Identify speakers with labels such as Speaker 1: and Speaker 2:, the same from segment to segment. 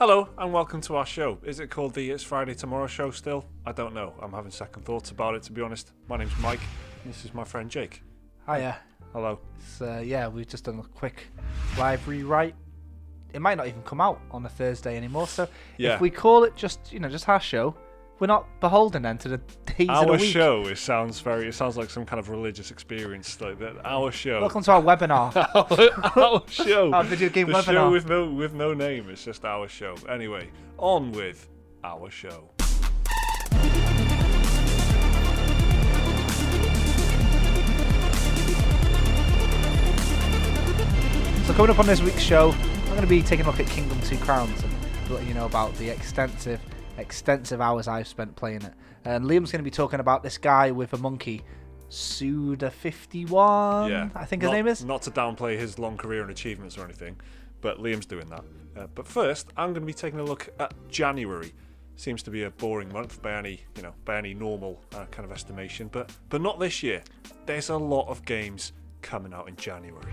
Speaker 1: Hello and welcome to our show. Is it called the It's Friday Tomorrow show still? I don't know. I'm having second thoughts about it, to be honest. My name's Mike. This is my friend Jake.
Speaker 2: Hiya.
Speaker 1: Hello.
Speaker 2: We've just done a quick live rewrite. It might not even come out on a Thursday anymore, so if we call it just our show, we're not beholden then to the days of the week.
Speaker 1: Our show, it sounds like some kind of religious experience. Like that. Our show.
Speaker 2: Welcome to our webinar.
Speaker 1: our show.
Speaker 2: Our video game
Speaker 1: the
Speaker 2: webinar.
Speaker 1: Show with no name. It's just our show. Anyway, on with our show.
Speaker 2: So coming up on this week's show, I'm going to be taking a look at Kingdom 2 Crowns and letting you know about the extensive hours I've spent playing it. And Liam's going to be talking about this guy with a monkey, Suda 51, I think his name is.
Speaker 1: Not to downplay his long career and achievements or anything, but Liam's doing that. But first, I'm going to be taking a look at January. Seems to be a boring month by any normal kind of estimation, but not this year. There's a lot of games coming out in January.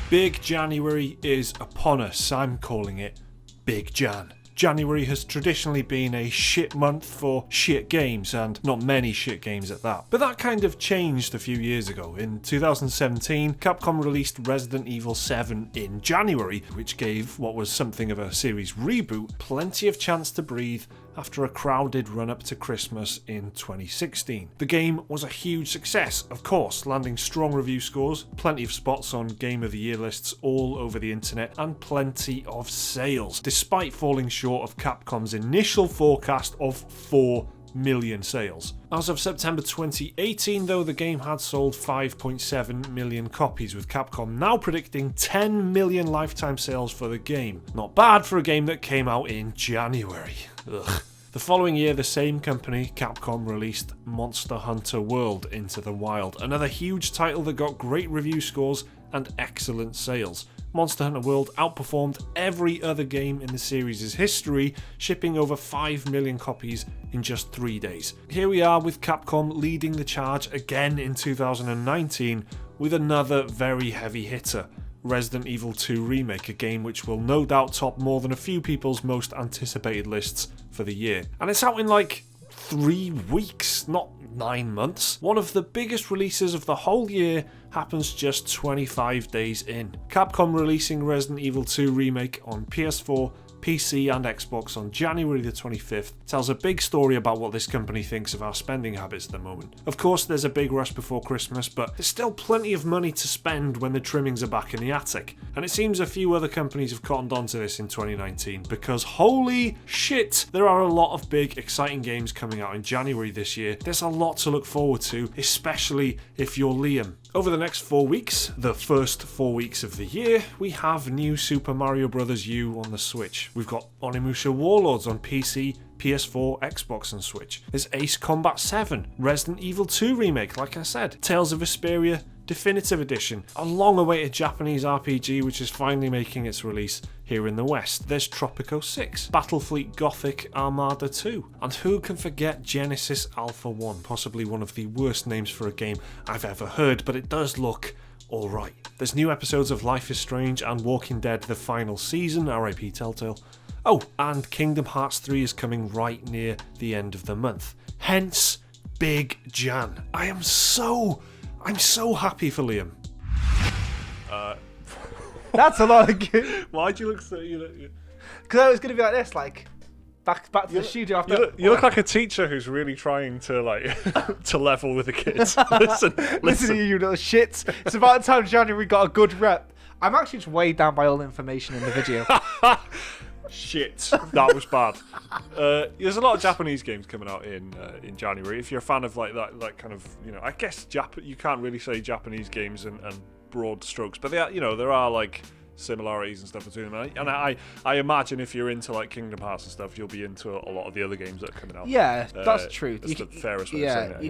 Speaker 1: Big January is upon us. I'm calling it Big Jan. January has traditionally been a shit month for shit games, and not many shit games at that. But that kind of changed a few years ago. In 2017, Capcom released Resident Evil 7 in January, which gave what was something of a series reboot plenty of chance to breathe after a crowded run-up to Christmas in 2016. The game was a huge success, of course, landing strong review scores, plenty of spots on Game of the Year lists all over the internet, and plenty of sales, despite falling short of Capcom's initial forecast of 4 million sales. As of September 2018, though, the game had sold 5.7 million copies, with Capcom now predicting 10 million lifetime sales for the game. Not bad for a game that came out in January. Ugh. The following year, the same company, Capcom, released Monster Hunter World Into the Wild, another huge title that got great review scores and excellent sales. Monster Hunter World outperformed every other game in the series' history, shipping over 5 million copies in just 3 days. Here we are with Capcom leading the charge again in 2019 with another very heavy hitter, Resident Evil 2 Remake, a game which will no doubt top more than a few people's most anticipated lists for the year. And it's out in like 3 weeks, not 9 months. One of the biggest releases of the whole year happens just 25 days in. Capcom releasing Resident Evil 2 Remake on PS4, PC and Xbox on January the 25th tells a big story about what this company thinks of our spending habits at the moment. Of course, there's a big rush before Christmas, but there's still plenty of money to spend when the trimmings are back in the attic. And it seems a few other companies have cottoned onto this in 2019, because holy shit, there are a lot of big, exciting games coming out in January this year. There's a lot to look forward to, especially if you're Liam. Over the next 4 weeks, the first 4 weeks of the year, we have new Super Mario Bros. U on the Switch. We've got Onimusha Warlords on PC, PS4, Xbox and Switch. There's Ace Combat 7, Resident Evil 2 Remake, like I said, Tales of Vesperia Definitive Edition, a long-awaited Japanese RPG which is finally making its release here in the West. There's Tropico 6, Battlefleet Gothic Armada 2, and who can forget Genesis Alpha 1, possibly one of the worst names for a game I've ever heard, but it does look alright. There's new episodes of Life is Strange and Walking Dead the final season, RIP Telltale. Oh, and Kingdom Hearts 3 is coming right near the end of the month. Hence, Big Jan. I'm so happy for Liam.
Speaker 2: That's a lot of good.
Speaker 1: Why'd you look so...
Speaker 2: Because I was going to be like this, like, back to the studio after...
Speaker 1: You look like a teacher who's really trying to, like, to level with the kids.
Speaker 2: Listen to you little shits. It's about time January got a good rep. I'm actually just weighed down by all the information in the video.
Speaker 1: Shit, that was bad. There's a lot of Japanese games coming out in January. If you're a fan of like that kind of, I guess you can't really say Japanese games and broad strokes, but there are like similarities and stuff between them. And I imagine if you're into like Kingdom Hearts and stuff, you'll be into a lot of the other games that are coming out.
Speaker 2: Yeah, that's true.
Speaker 1: That's the fairest way of saying it.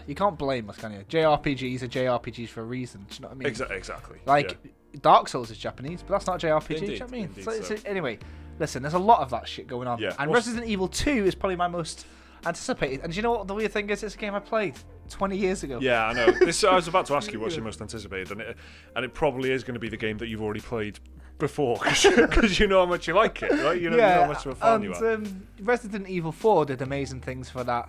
Speaker 2: You can't blame us, can you? JRPGs are JRPGs for a reason. Do you know what I mean?
Speaker 1: Exactly.
Speaker 2: Like Dark Souls is Japanese, but that's not JRPG.
Speaker 1: Indeed,
Speaker 2: do you know what I mean?
Speaker 1: Indeed,
Speaker 2: anyway, listen, there's a lot of that shit going on.
Speaker 1: Yeah.
Speaker 2: And Resident Evil 2 is probably my most anticipated. And do you know what the weird thing is? It's a game I played 20 years ago.
Speaker 1: Yeah, I know. I was about to ask you what's your most anticipated, and it probably is going to be the game that you've already played before because you know how much you like it, right? You know how much of a fan you are.
Speaker 2: Resident Evil 4 did amazing things for that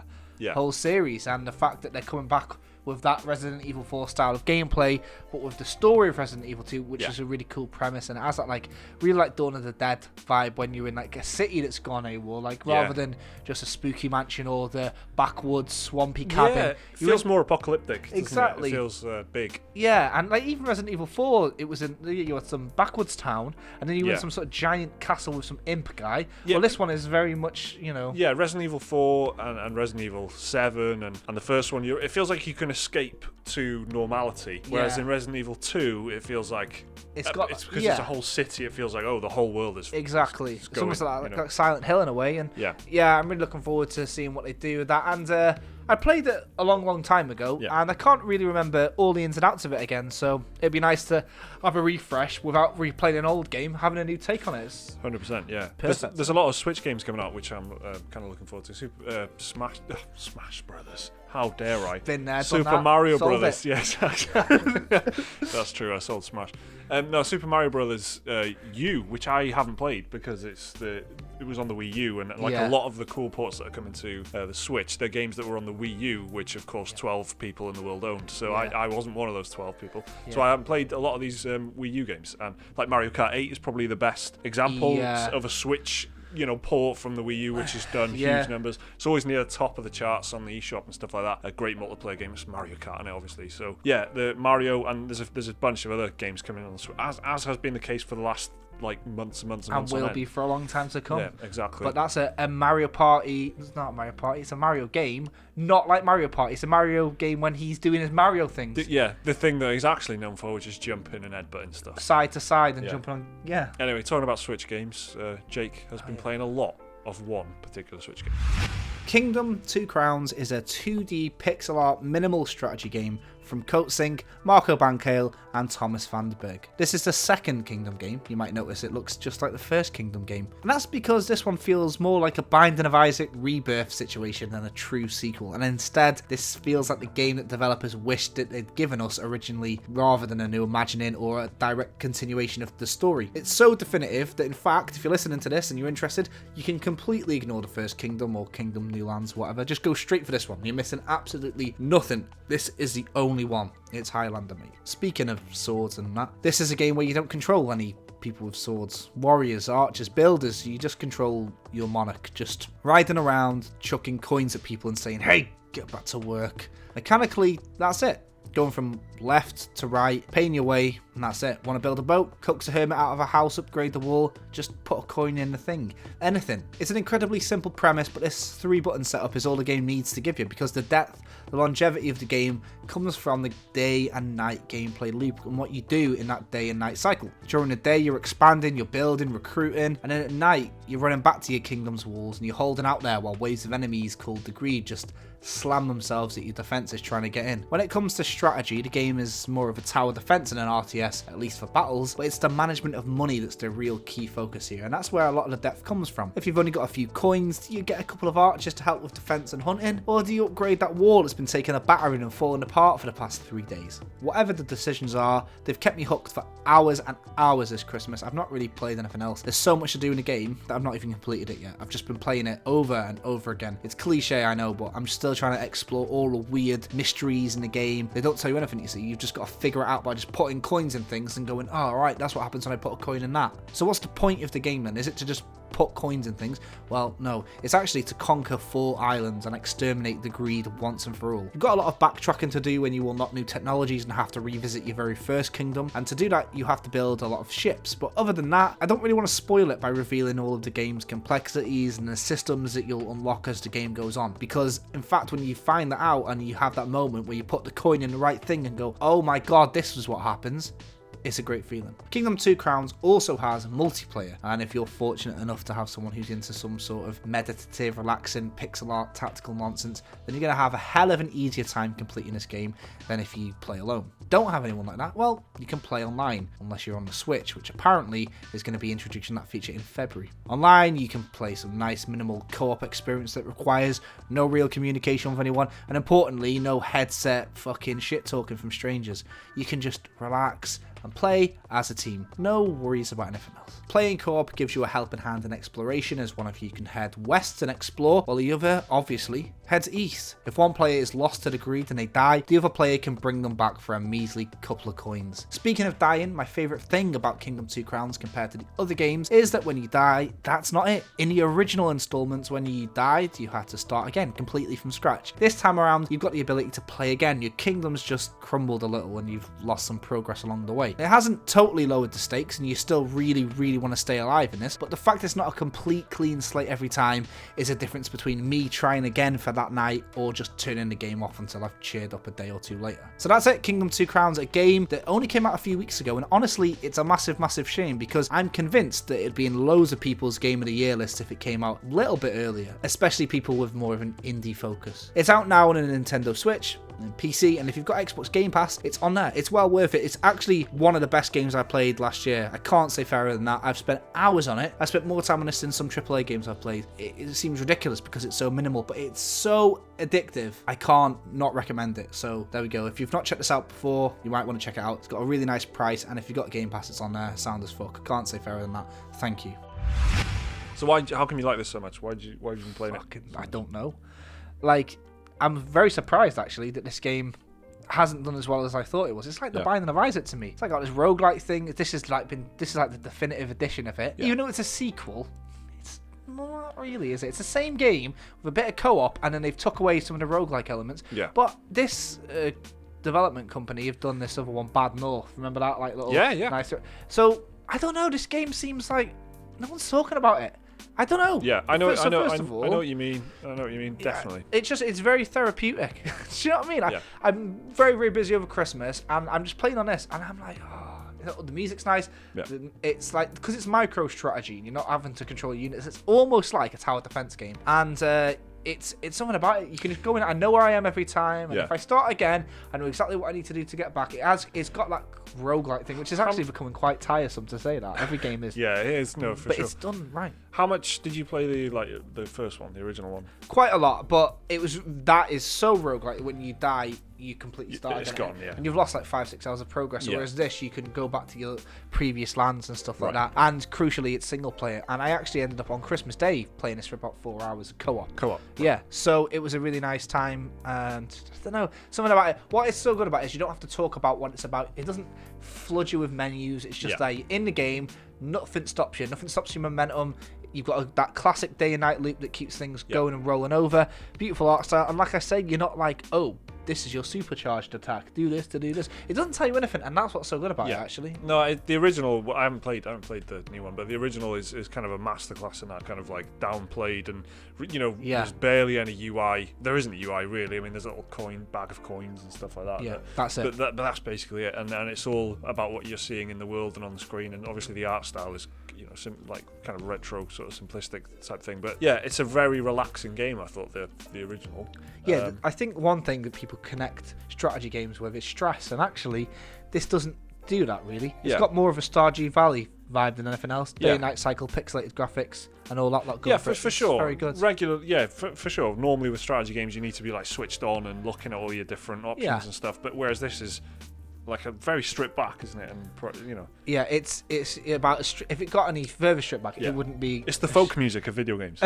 Speaker 2: whole series, and the fact that they're coming back with that Resident Evil 4 style of gameplay, but with the story of Resident Evil 2, which is a really cool premise, and it has that really like Dawn of the Dead vibe when you're in like a city that's gone AWOL, rather than just a spooky mansion or the backwoods swampy cabin.
Speaker 1: Yeah, it feels more apocalyptic.
Speaker 2: Exactly.
Speaker 1: It feels big.
Speaker 2: Yeah, and like even Resident Evil 4, it was you had some backwoods town, and then you were in some sort of giant castle with some imp guy. Yeah. Well, this one is very much,
Speaker 1: Yeah, Resident Evil 4 and Resident Evil 7 and the first one, it feels like you can escape to normality, whereas in Resident Evil 2 it feels like it's because it's a whole city. It feels like the whole world is
Speaker 2: exactly.
Speaker 1: It's
Speaker 2: almost like Silent Hill in a way, and I'm really looking forward to seeing what they do with that. And I played it a long time ago, and I can't really remember all the ins and outs of it again, so it'd be nice to have a refresh without replaying an old game, having a new take on it.
Speaker 1: 100%, yeah.
Speaker 2: Perfect.
Speaker 1: There's a lot of Switch games coming out, which I'm kind of looking forward to. Smash Brothers. How dare I?
Speaker 2: Been there,
Speaker 1: Super Mario
Speaker 2: Sold
Speaker 1: Brothers.
Speaker 2: it.
Speaker 1: Yes, that's true. I sold Smash. No, Super Mario Brothers U, which I haven't played because it was on the Wii U, and a lot of the cool ports that are coming to the Switch, they're games that were on the Wii U, which of course 12 people in the world owned. So I wasn't one of those 12 people. So I haven't played a lot of these Wii U games, and like Mario Kart 8 is probably the best example of a Switch port from the Wii U, which has done huge numbers. It's always near the top of the charts on the eShop and stuff like that. A great multiplayer game. It's Mario Kart in it, obviously. So the Mario, and there's a bunch of other games coming on the Switch, as has been the case for the last months and months and months.
Speaker 2: And will be for a long time to come.
Speaker 1: Yeah, exactly.
Speaker 2: But that's a Mario Party. It's not a Mario Party. It's a Mario game. Not like Mario Party. It's a Mario game when he's doing his Mario things.
Speaker 1: The thing that he's actually known for, which is jumping and headbutting stuff.
Speaker 2: Side to side and jumping on. Yeah.
Speaker 1: Anyway, talking about Switch games, Jake has been playing a lot of one particular Switch game.
Speaker 2: Kingdom Two Crowns is a 2D pixel art minimal strategy game from Coatsink, Marco Bancale, and Thomas Vanderberg. This is the second Kingdom game. You might notice it looks just like the first Kingdom game. And that's because this one feels more like a Binding of Isaac rebirth situation than a true sequel. And instead, this feels like the game that developers wished that they'd given us originally, rather than a new imagining or a direct continuation of the story. It's so definitive that in fact, if you're listening to this and you're interested, you can completely ignore the first Kingdom or Kingdom New Lands, whatever. Just go straight for this one. You're missing absolutely nothing. This is the only one. It's Highlander, mate. Speaking of swords and that, this is a game where you don't control any people with swords. Warriors, archers, builders, you just control your monarch, just riding around, chucking coins at people and saying, hey, get back to work. Mechanically, that's it. Going from left to right, paying your way, and that's it. Want to build a boat? Coax a hermit out of a house, upgrade the wall, just put a coin in the thing. Anything. It's an incredibly simple premise, but this 3-button setup is all the game needs to give you, because the depth, the longevity of the game comes from the day and night gameplay loop and what you do in that day and night cycle. During the day, you're expanding, you're building, recruiting, and then at night, you're running back to your kingdom's walls and you're holding out there while waves of enemies called the Greed just slam themselves at your defenses trying to get in. When it comes to strategy, the game is more of a tower defense than an RTS, at least for battles, but it's the management of money that's the real key focus here, and that's where a lot of the depth comes from. If you've only got a few coins, do you get a couple of archers to help with defense and hunting, or do you upgrade that wall that's been taking a battering and falling apart for the past 3 days? Whatever the decisions are, they've kept me hooked for hours and hours this Christmas. I've not really played anything else. There's so much to do in the game that I've not even completed it yet. I've just been playing it over and over again. It's cliche, I know, but I'm still trying to explore all the weird mysteries in the game. They don't tell you anything, you see. You've just got to figure it out by just putting coins in things and going, oh, right, that's what happens when I put a coin in that. So what's the point of the game then? Is it to just put coins in things? Well, no. It's actually to conquer 4 islands and exterminate the Greed once and for all. You've got a lot of backtracking to do when you unlock new technologies and have to revisit your very first kingdom, and to do that you have to build a lot of ships. But other than that, I don't really want to spoil it by revealing all of the game's complexities and the systems that you'll unlock as the game goes on, because in fact when you find that out and you have that moment where you put the coin in the right thing and go, oh my god, this is what happens, it's a great feeling. Kingdom Two Crowns also has multiplayer, and if you're fortunate enough to have someone who's into some sort of meditative, relaxing, pixel art, tactical nonsense, then you're going to have a hell of an easier time completing this game than if you play alone. Don't have anyone like that? Well, you can play online, unless you're on the Switch, which apparently is going to be introducing that feature in February. Online, you can play some nice minimal co-op experience that requires no real communication with anyone, and importantly, no headset fucking shit talking from strangers. You can just relax, and play as a team. No worries about anything else. Playing co-op gives you a helping hand in exploration, as one of you can head west and explore, while the other, obviously, heads east. If one player is lost to the greed and they die, the other player can bring them back for a measly couple of coins. Speaking of dying, my favourite thing about Kingdom 2 Crowns compared to the other games is that when you die, that's not it. In the original installments, when you died, you had to start again, completely from scratch. This time around, you've got the ability to play again. Your kingdom's just crumbled a little and you've lost some progress along the way. It hasn't totally lowered the stakes and you still really want to stay alive in this, but the fact it's not a complete clean slate every time is a difference between me trying again for that night or just turning the game off until I've cheered up a day or two later. So that's it, Kingdom 2 Crowns, a game that only came out a few weeks ago, and honestly it's a massive shame because I'm convinced that it'd be in loads of people's Game of the Year list if it came out a little bit earlier, especially people with more of an indie focus. It's out now on a Nintendo Switch and PC, and if you've got Xbox Game Pass, it's on there. It's well worth it. It's actually one of the best games I played last year. I can't say fairer than that. I've spent hours on it. I spent more time on this than some AAA games I've played. It seems ridiculous because it's so minimal, but it's so addictive. I can't not recommend it. So there we go. If you've not checked this out before, you might want to check it out. It's got a really nice price, and if you've got Game Pass, it's on there. Sound as fuck. Can't say fairer than that. Thank you.
Speaker 1: So how come you like this so much? Why have you been playing it?
Speaker 2: I don't know. Like, I'm very surprised actually that this game hasn't done as well as I thought it was. It's like the Binding of Isaac to me. It's like got this roguelike thing. This is like the definitive edition of it. Yeah. Even though it's a sequel, it's not really, is it? It's the same game with a bit of co-op, and then they've took away some of the roguelike elements.
Speaker 1: Yeah.
Speaker 2: But this development company have done this other one, Bad North. Remember that? Like little nice. So I don't know. This game seems like no one's talking about it. I don't know.
Speaker 1: Yeah, I know what you mean. Definitely.
Speaker 2: It's very therapeutic. Do you know what I mean? I'm very busy over Christmas, and I'm just playing on this, and I'm like, oh, the music's nice. Yeah. It's like, because it's micro strategy, and you're not having to control units. It's almost like a tower defense game, and it's something about it. You can just go in. I know where I am every time, and if I start again, I know exactly what I need to do to get back. It's got that roguelike thing, which is actually becoming quite tiresome to say that. Every game is.
Speaker 1: Yeah, it is. No, for sure.
Speaker 2: But it's done right.
Speaker 1: How much did you play the first one, the original one?
Speaker 2: Quite a lot, but that is so roguelike. When you die, you completely start again.
Speaker 1: It's gone, yeah.
Speaker 2: And you've lost like 5-6 hours of progress. Whereas this, you can go back to your previous lands and stuff like that. And crucially, it's single player. And I actually ended up on Christmas Day playing this for about 4 hours co-op. Yeah. So it was a really nice time. And I don't know, something about it. What is so good about it is you don't have to talk about what it's about. It doesn't flood you with menus. It's just like in the game, nothing stops you. Nothing stops your momentum. You've got that classic day and night loop that keeps things going and rolling over. Beautiful art style. And like I said, you're not like, oh, this is your supercharged attack. Do this to do this. It doesn't tell you anything, and that's what's so good about it, actually.
Speaker 1: No, the original. I haven't played the new one, but the original is kind of a masterclass in that kind of like downplayed, and there's barely any UI. There isn't a UI really. I mean, there's a little bag of coins and stuff like that.
Speaker 2: Yeah, that's it.
Speaker 1: But that's basically it, and it's all about what you're seeing in the world and on the screen, and obviously the art style is like kind of retro, sort of simplistic type thing. But yeah, it's a very relaxing game. I thought the original.
Speaker 2: Yeah, I think one thing that people connect strategy games with is stress, and actually, this doesn't do that really. It's got more of a Stardew Valley vibe than anything else. Day and night cycle, pixelated graphics, and all that. Yeah,
Speaker 1: for sure.
Speaker 2: Very good.
Speaker 1: Regular, for sure. Normally with strategy games, you need to be like switched on and looking at all your different options and stuff. But whereas this is like a very stripped back, isn't it? And
Speaker 2: yeah, it's about if it got any further stripped back, it wouldn't be.
Speaker 1: It's the folk music of video games.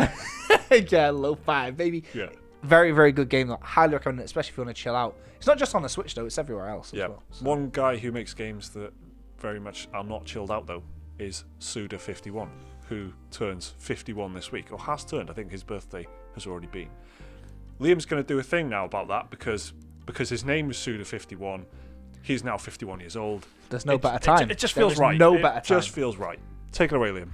Speaker 2: Yeah, lo-fi, baby. Yeah. Very good game. Though. Highly recommend it, especially if you want to chill out. It's not just on the Switch though; it's everywhere else as well. So.
Speaker 1: One guy who makes games that very much are not chilled out though is Suda 51, who turns 51 this week, or has turned. I think his birthday has already been. Liam's going to do a thing now about that because his name is Suda 51. He's now 51 years old.
Speaker 2: There's no better time.
Speaker 1: It just feels right.
Speaker 2: No better time.
Speaker 1: It just feels right. Take it away, Liam.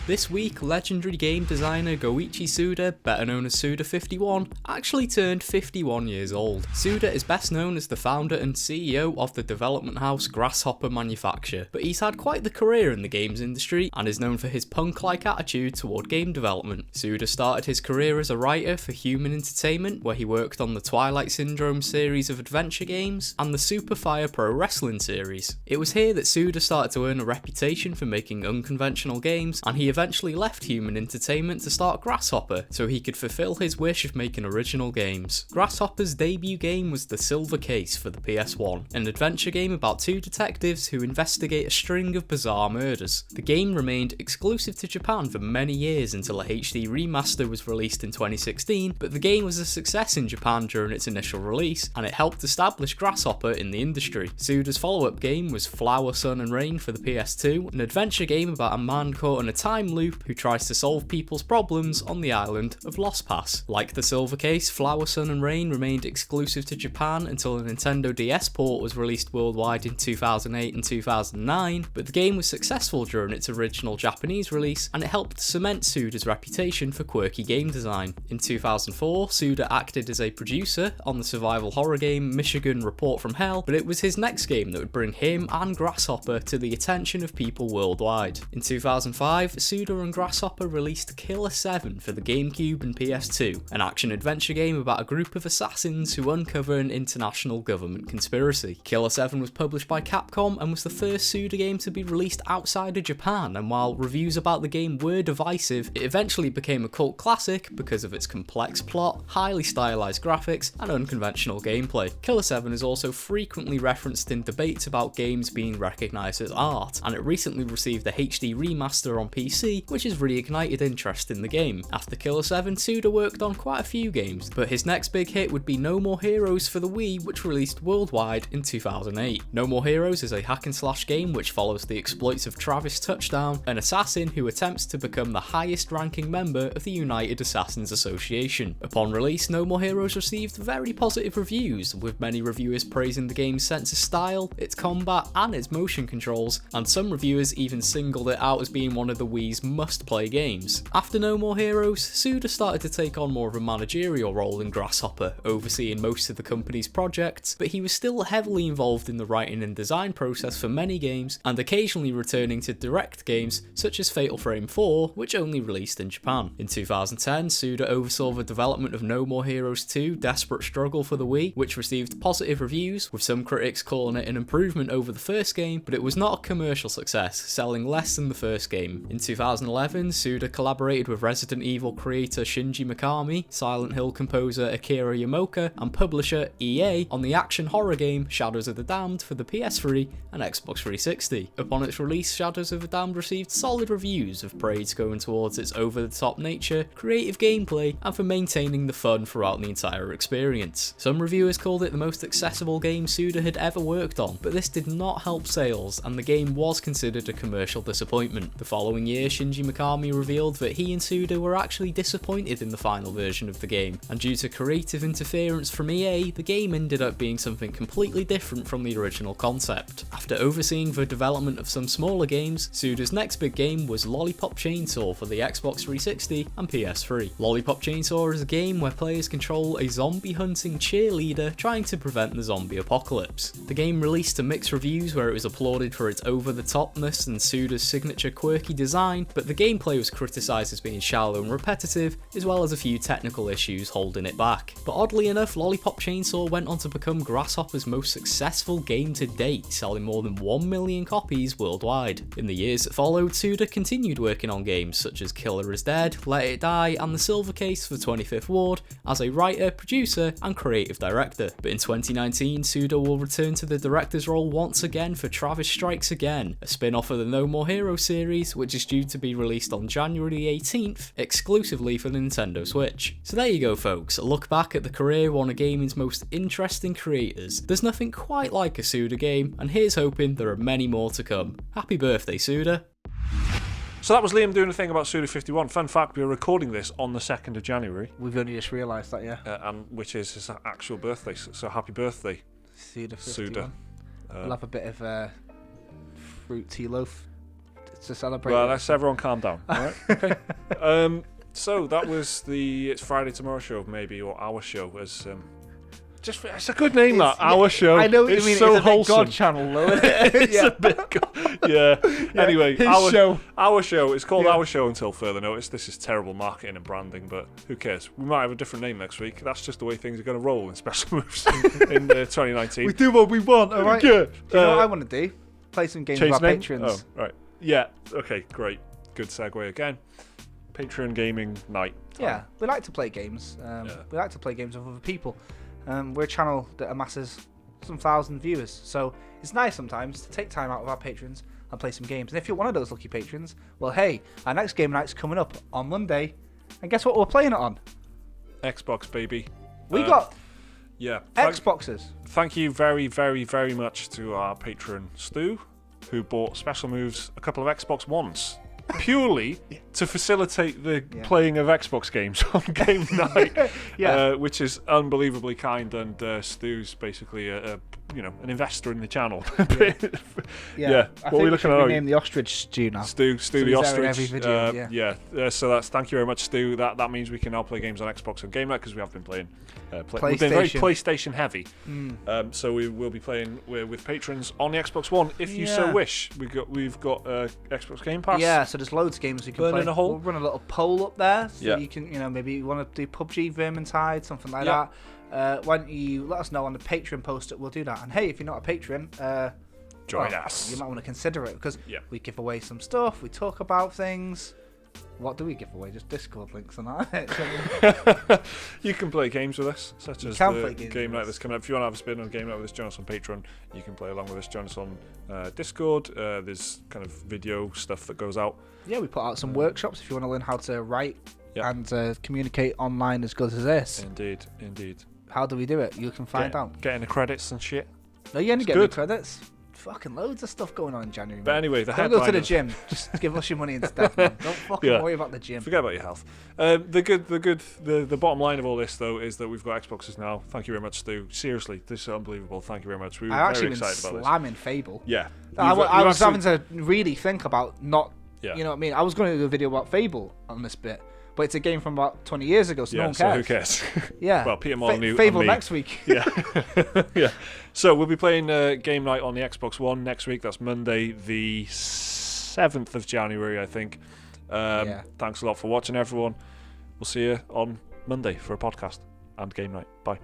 Speaker 3: This week, legendary game designer Goichi Suda, better known as Suda51, actually turned 51 years old. Suda is best known as the founder and CEO of the development house Grasshopper Manufacture, but he's had quite the career in the games industry and is known for his punk-like attitude toward game development. Suda started his career as a writer for Human Entertainment, where he worked on the Twilight Syndrome series of adventure games and the Super Fire Pro Wrestling series. It was here that Suda started to earn a reputation for making unconventional games, and he eventually left Human Entertainment to start Grasshopper so he could fulfill his wish of making original games. Grasshopper's debut game was The Silver Case for the PS1, an adventure game about two detectives who investigate a string of bizarre murders. The game remained exclusive to Japan for many years until a HD remaster was released in 2016, but the game was a success in Japan during its initial release, and it helped establish Grasshopper in the industry. Suda's follow-up game was Flower, Sun and Rain for the PS2, an adventure game about a man caught in a time loop who tries to solve people's problems on the island of Lost Pass. Like The Silver Case, Flower, Sun and Rain remained exclusive to Japan until a Nintendo DS port was released worldwide in 2008 and 2009, but the game was successful during its original Japanese release, and it helped cement Suda's reputation for quirky game design. In 2004, Suda acted as a producer on the survival horror game Michigan Report from Hell, but it was his next game that would bring him and Grasshopper to the attention of people worldwide. In 2005, Suda and Grasshopper released Killer 7 for the GameCube and PS2, an action-adventure game about a group of assassins who uncover an international government conspiracy. Killer 7 was published by Capcom and was the first Suda game to be released outside of Japan, and while reviews about the game were divisive, it eventually became a cult classic because of its complex plot, highly stylized graphics, and unconventional gameplay. Killer 7 is also frequently referenced in debates about games being recognised as art, and it recently received a HD remaster on PC, which has reignited interest in the game. After Killer 7, Suda worked on quite a few games, but his next big hit would be No More Heroes for the Wii, which released worldwide in 2008. No More Heroes is a hack-and-slash game which follows the exploits of Travis Touchdown, an assassin who attempts to become the highest-ranking member of the United Assassins Association. Upon release, No More Heroes received very positive reviews, with many reviewers praising the game's sense of style, its combat, and its motion controls, and some reviewers even singled it out as being one of the Wii's must-play games. After No More Heroes, Suda started to take on more of a managerial role in Grasshopper, overseeing most of the company's projects, but he was still heavily involved in the writing and design process for many games, and occasionally returning to direct games such as Fatal Frame 4, which only released in Japan. In 2010, Suda oversaw the development of No More Heroes 2 Desperate Struggle for the Wii, which received positive reviews, with some critics calling it an improvement over the first game, but it was not a commercial success, selling less than the first game. In 2011, Suda collaborated with Resident Evil creator Shinji Mikami, Silent Hill composer Akira Yamaoka, and publisher EA on the action horror game Shadows of the Damned for the PS3 and Xbox 360. Upon its release, Shadows of the Damned received solid reviews, with praise going towards its over-the-top nature, creative gameplay, and for maintaining the fun throughout the entire experience. Some reviewers called it the most accessible game Suda had ever worked on, but this did not help sales, and the game was considered a commercial disappointment. The following year, Shinji Mikami revealed that he and Suda were actually disappointed in the final version of the game, and due to creative interference from EA, the game ended up being something completely different from the original concept. After overseeing the development of some smaller games, Suda's next big game was Lollipop Chainsaw for the Xbox 360 and PS3. Lollipop Chainsaw is a game where players control a zombie hunting cheerleader trying to prevent the zombie apocalypse. The game released to mixed reviews, where it was applauded for its over-the-topness and Suda's signature quirky design, but the gameplay was criticised as being shallow and repetitive, as well as a few technical issues holding it back. But oddly enough, Lollipop Chainsaw went on to become Grasshopper's most successful game to date, selling more than 1 million copies worldwide. In the years that followed, Suda continued working on games such as Killer is Dead, Let It Die, and The Silver Case for 25th Ward as a writer, producer, and creative director. But in 2019, Suda will return to the director's role once again for Travis Strikes Again, a spin-off of the No More Heroes series, which is due to be released on January 18th, exclusively for the Nintendo Switch. So there you go folks, a look back at the career of one of gaming's most interesting creators. There's nothing quite like a Suda game, and here's hoping there are many more to come. Happy birthday, Suda!
Speaker 1: So that was Liam doing a thing about Suda 51. Fun fact, we are recording this on the 2nd of January.
Speaker 2: We've only just realised that, yeah.
Speaker 1: And which is his actual birthday. So happy birthday,
Speaker 2: Suda 51.
Speaker 1: Suda.
Speaker 2: We'll have a bit of fruit tea loaf to celebrate.
Speaker 1: Well, let's everyone calm down. All right? Okay. So that was the It's Friday Tomorrow show, maybe, or our show, as just it's a good name, that our show.
Speaker 2: I know what
Speaker 1: it's
Speaker 2: you mean.
Speaker 1: So
Speaker 2: it's a
Speaker 1: wholesome.
Speaker 2: big God channel, though, isn't it?
Speaker 1: It's a bit yeah. Anyway,
Speaker 2: his show.
Speaker 1: Our show. It's called Our Show until further notice. This is terrible marketing and branding, but who cares? We might have a different name next week. That's just the way things are going to roll in special moves in 2019.
Speaker 2: We do what we want, all right?
Speaker 1: Good.
Speaker 2: Do you know what I want to do? Play some games with our
Speaker 1: name?
Speaker 2: patrons.
Speaker 1: Oh, right. Yeah. Okay. Great. good segue again. Patreon gaming night.
Speaker 2: Yeah, we like to play games. We like to play games with other people. We're a channel that amasses some thousand viewers, so it's nice sometimes to take time out with our patrons and play some games. And if you're one of those lucky patrons, well, hey, our next game night's coming up on Monday, and guess what we're playing it on?
Speaker 1: Xbox, baby.
Speaker 2: We got
Speaker 1: Xboxes.
Speaker 2: Xboxes.
Speaker 1: Thank you very, very, very much to our patron Stu, who bought Special Moves a couple of Xbox Ones. Purely to facilitate the playing of Xbox games on game night, which is unbelievably kind. And Stu's basically an investor in the channel.
Speaker 2: I
Speaker 1: what
Speaker 2: think are we
Speaker 1: looking at?
Speaker 2: Name the ostrich Stu now.
Speaker 1: Stu
Speaker 2: so
Speaker 1: the
Speaker 2: he's there in
Speaker 1: ostrich.
Speaker 2: every video,
Speaker 1: So that's thank you very much, Stu. That means we can now play games on Xbox and game night because we have been playing. We've been very PlayStation heavy. So we will be playing with patrons on the Xbox One if you so wish. We've got Xbox Game Pass.
Speaker 2: Yeah, so there's loads of games we can play.
Speaker 1: Burning a hole.
Speaker 2: We'll run a little poll up there, so you can, maybe you want to do PUBG, Vermintide, something like that. Why don't you let us know on the Patreon post that we'll do that. And hey, if you're not a patron,
Speaker 1: join us.
Speaker 2: You might want to consider it because we give away some stuff. We talk about things. What do we give away? Just Discord links and that.
Speaker 1: You can play games with us, such as the game night that's coming up. If you want to have a spin on game night with us, join us on Patreon. You can play along with us. Join us on Discord. There's kind of video stuff that goes out.
Speaker 2: Yeah, we put out some workshops if you want to learn how to write and communicate online as good as this.
Speaker 1: Indeed.
Speaker 2: How do we do it? You can find out.
Speaker 1: Getting the credits and shit.
Speaker 2: No, you only get the credits. Fucking loads of stuff going on in January.
Speaker 1: But anyway,
Speaker 2: don't go to the gym. Just give us your money instead, man. Don't fucking worry about the gym.
Speaker 1: Forget about your health. The bottom line of all this though is that we've got Xboxes now. Thank you very much, Stu. Seriously, this is unbelievable. Thank you very much. We were very excited about this.
Speaker 2: Slamming Fable.
Speaker 1: Yeah,
Speaker 2: I was having to really think about not. You know what I mean? I was going to do a video about Fable on this bit. But it's a game from about 20 years ago, so no one cares.
Speaker 1: So who cares?
Speaker 2: Yeah.
Speaker 1: Well, Peter Molyneux
Speaker 2: Fable
Speaker 1: and me.
Speaker 2: next week.
Speaker 1: Yeah. So we'll be playing game night on the Xbox One next week. That's Monday, the 7th of January, I think. Thanks a lot for watching, everyone. We'll see you on Monday for a podcast and game night. Bye.